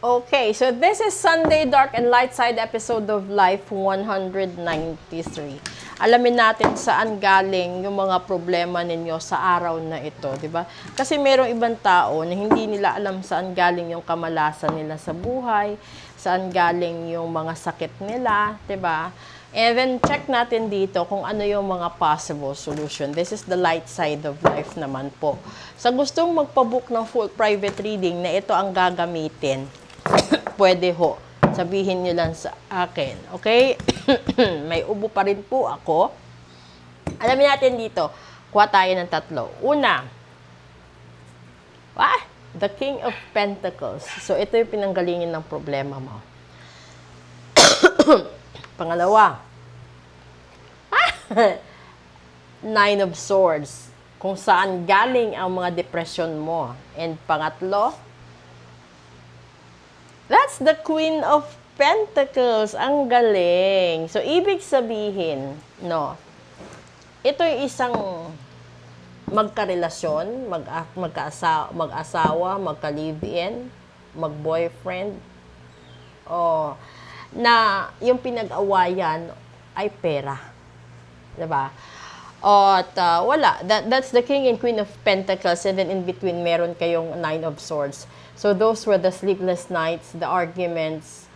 Okay, so this is Sunday Dark and Light Side episode of Life 193. Alamin natin saan galing yung mga problema ninyo sa araw na ito, di ba? Kasi merong ibang tao na hindi nila alam saan galing yung kamalasan nila sa buhay, saan galing yung mga sakit nila, di ba? And then check natin dito kung ano yung mga possible solution. This is the light side of life naman po. Sa gustong magpabook ng full private reading na ito ang gagamitin, pwede ho. Sabihin nyo lang sa akin. Okay? May ubo pa rin po ako. Alamin natin dito. Kuha tayo ng tatlo. Una. The King of Pentacles. So, ito yung pinanggalingin ng problema mo. Pangalawa. Nine of Swords. Kung saan galing ang mga depression mo. And pangatlo, that's the Queen of Pentacles. Ang galing. So, ibig sabihin, no, ito yung isang magkarelasyon, mag-asawa, magka-live-in, mag-boyfriend, na yung pinag-awayan ay pera. Diba? At wala. That's the King and Queen of Pentacles, and then in between, meron kayong Nine of Swords. So those were the sleepless nights, the arguments,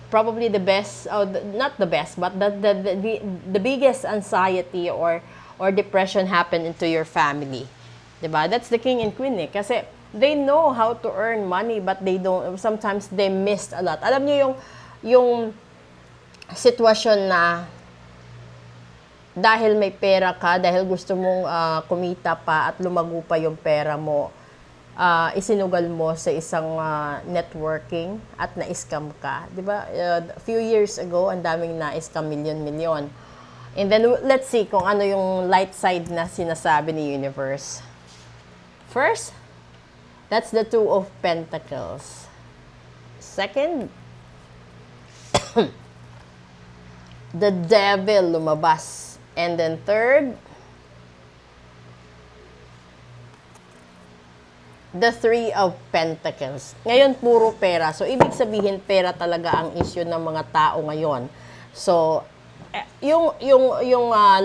probably the best, not the best, but the biggest anxiety or depression happened into your family. Diba? That's the King and Queen kasi they know how to earn money, but they don't, sometimes they missed a lot. Alam niyo yung sitwasyon na dahil may pera ka, dahil gusto mong kumita pa at lumago pa yung pera mo, isinugal mo sa isang networking at na-scam ka. Diba? A few years ago, ang daming na-scam milyon-milyon. And then, let's see kung ano yung light side na sinasabi ni Universe. First, that's the Two of Pentacles. Second, the Devil lumabas. And then third, the Three of Pentacles. Ngayon, puro pera. So, ibig sabihin, pera talaga ang issue ng mga tao ngayon. So, yung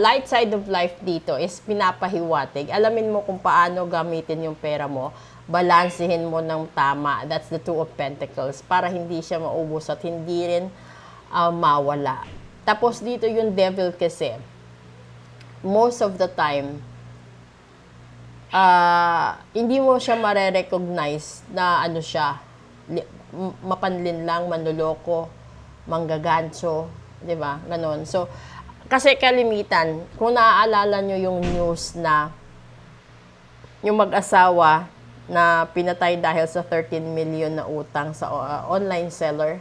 light side of life dito is pinapahiwatig. Alamin mo kung paano gamitin yung pera mo. Balansehin mo ng tama. That's the Two of Pentacles. Para hindi siya maubos at hindi rin mawala. Tapos dito yung Devil kasi, most of the time, hindi mo siya mare-recognize na ano siya, mapanlin lang, manloloko, manggaganso, di ba? Ganon. So, kasi kalimitan, kung naaalala nyo yung news na yung mag-asawa na pinatay dahil sa 13 million na utang sa online seller,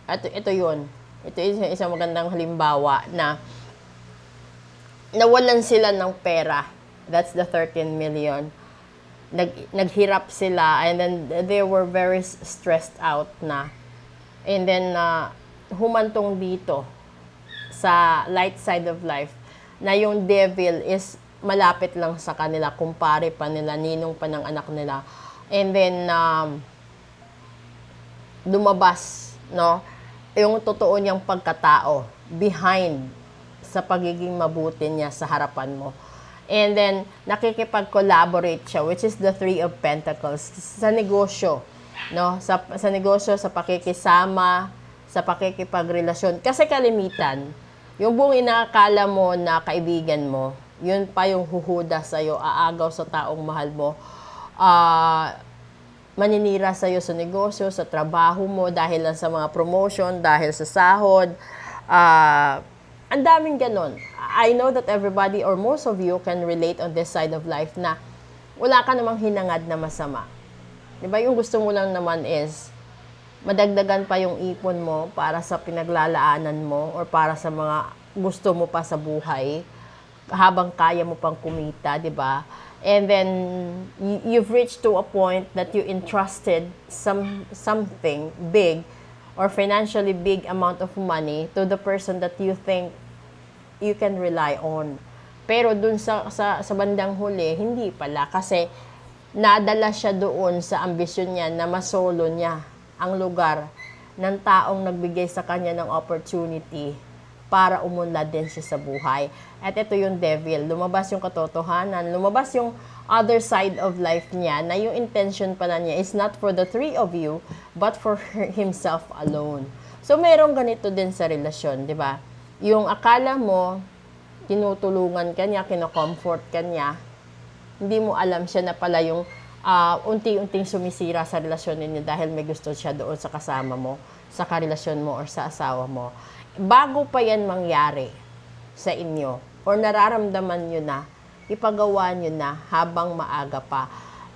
ito yun. Ito isang magandang halimbawa na nawalan sila ng pera. That's the 13 million. Naghirap sila and then they were very stressed out na. And then humantong dito sa light side of life na yung devil is malapit lang sa kanila, kumpare pa nila, ninong pa ng anak nila. And then lumabas, no? Yung totoo niyang pagkatao behind sa pagiging mabuti niya sa harapan mo. And then, nakikipag-collaborate siya, which is the Three of Pentacles, sa negosyo, no? Sa negosyo, sa pakikisama, sa pakikipagrelasyon. Kasi kalimitan, yung buong inaakala mo na kaibigan mo, yun pa yung huhuda sa'yo, aagaw sa taong mahal mo, maninira sa'yo sa negosyo, sa trabaho mo, dahil lang sa mga promotion, dahil sa sahod, ang daming ganon. I know that everybody or most of you can relate on this side of life na wala ka namang hinangad na masama. Diba? Yung gusto mo lang naman is madagdagan pa yung ipon mo para sa pinaglalaanan mo or para sa mga gusto mo pa sa buhay habang kaya mo pang kumita, diba? And then you've reached to a point that you entrusted something big or financially big amount of money to the person that you think you can rely on. Pero dun sa bandang huli, hindi pala. Kasi nadala siya doon sa ambisyon niya na masolo niya ang lugar ng taong nagbigay sa kanya ng opportunity para umunlad din siya sa buhay. At ito yung devil. Lumabas yung katotohanan. Lumabas yung other side of life niya na yung intention pala niya is not for the three of you, but for himself alone. So, merong ganito din sa relasyon, di ba? Yung akala mo, tinutulungan ka niya, kinocomfort ka niya, hindi mo alam siya na pala yung unti-unting sumisira sa relasyon ninyo dahil may gusto siya doon sa kasama mo, sa karelasyon mo or sa asawa mo. Bago pa yan mangyari sa inyo or nararamdaman nyo na, ipagawa nyo na habang maaga pa.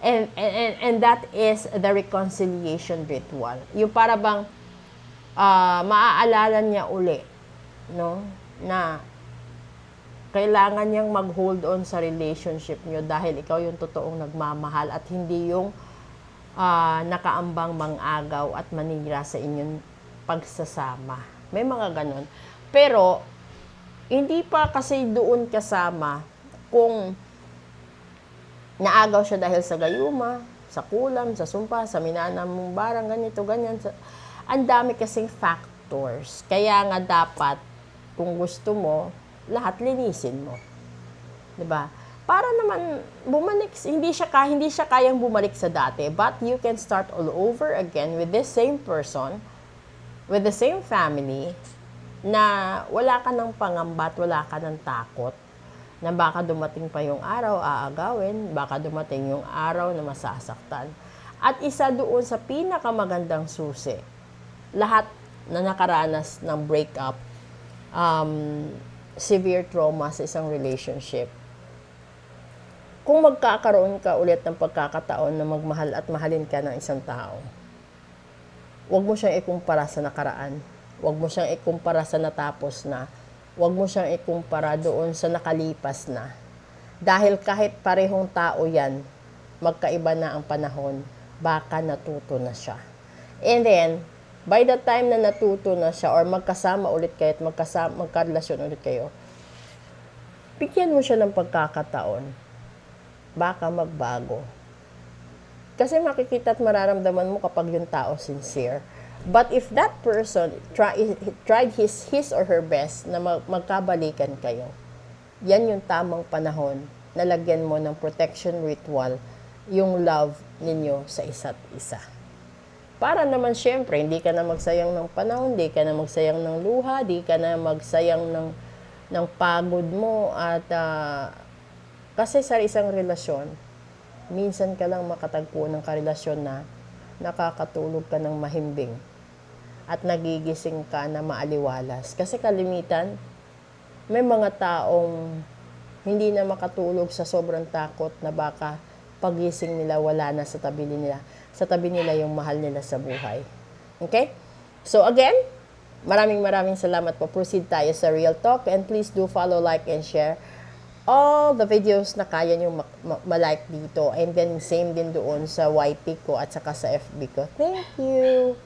And that is the reconciliation ritual. Yung para bang maaalala niya uli, no? Na kailangan niyang mag-hold on sa relationship niyo dahil ikaw yung totoong nagmamahal at hindi yung nakaambang mangagaw at manira sa inyong pagsasama. May mga ganon. Pero, hindi pa kasi doon kasama kung naagaw siya dahil sa gayuma, sa kulam, sa sumpa, sa minana mong barang, ganito, ganyan. Ang dami kasing factors. Kaya nga dapat, kung gusto mo, lahat linisin mo. 'Di ba? Para naman bumalik, hindi siya kayang bumalik sa dati, but you can start all over again with this same person, with the same family, na wala ka ng pangamba at wala ka ng takot na baka dumating pa yung araw aagawin, baka dumating yung araw na masasaktan. At isa doon sa pinakamagandang susi, lahat na nakaranas ng breakup, severe trauma sa isang relationship. Kung magkakaroon ka ulit ng pagkakataon na magmahal at mahalin ka ng isang tao, huwag mo siyang ikumpara sa nakaraan. Huwag mo siyang ikumpara sa natapos na. Huwag mo siyang ikumpara doon sa nakalipas na. Dahil kahit parehong tao yan, magkaiba na ang panahon, baka natuto na siya. And then, by the time na natuto na siya or magkasama ulit kayo at magkarelasyon ulit kayo, bigyan mo siya ng pagkakataon. Baka magbago. Kasi makikita at mararamdaman mo kapag yung tao sincere. But if that person tried his or her best na magkabalikan kayo, yan yung tamang panahon na lagyan mo ng protection ritual yung love ninyo sa isa't isa. Para naman syempre, hindi ka na magsayang ng panahon, hindi ka na magsayang ng luha, hindi ka na magsayang ng pagod mo. At kasi sa isang relasyon, minsan ka lang makatagpo ng karelasyon na nakakatulog ka ng mahimbing at nagigising ka na maaliwalas. Kasi kalimitan, may mga taong hindi na makatulog sa sobrang takot na baka pagising nila wala na sa tabi nila. Sa tabi nila yung mahal nila sa buhay. Okay? So again, maraming salamat po. Proceed tayo sa Real Talk and please do follow, like, and share all the videos na kaya nyo ma-like dito. And then same din doon sa YT ko at saka sa FB ko. Thank you!